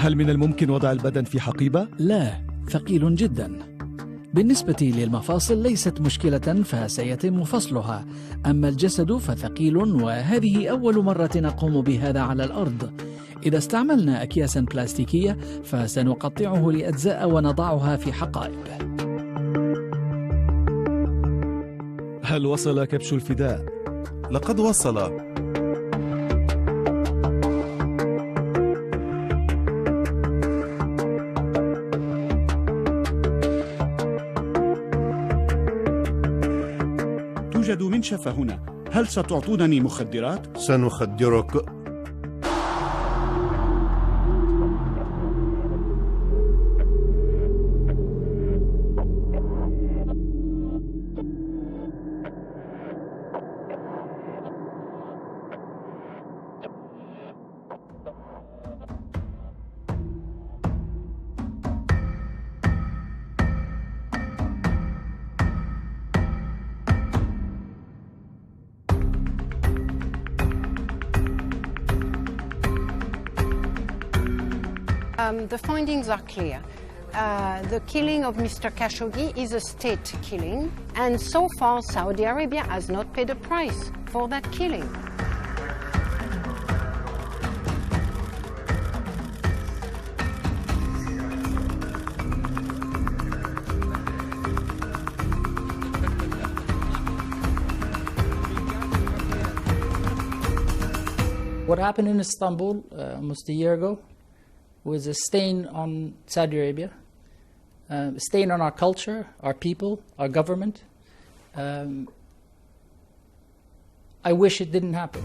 هل من الممكن وضع البدن في حقيبة؟ لا، ثقيل جدا. بالنسبة للمفاصل ليست مشكلة فسيتم فصلها، أما الجسد فثقيل، وهذه أول مرة نقوم بهذا على الأرض. إذا استعملنا أكياسا بلاستيكية فسنقطعه لأجزاء ونضعها في حقائب. هل وصل كبش الفداء؟ لقد وصل. توجد منشفة هنا، هل ستعطونني مخدرات؟ سنخدرك. The findings are clear. The killing of Mr. Khashoggi is a state killing, and so far Saudi Arabia has not paid a price for that killing. What happened in Istanbul almost a year ago was a stain on Saudi Arabia, a stain on our culture, our people, our government. I wish it didn't happen.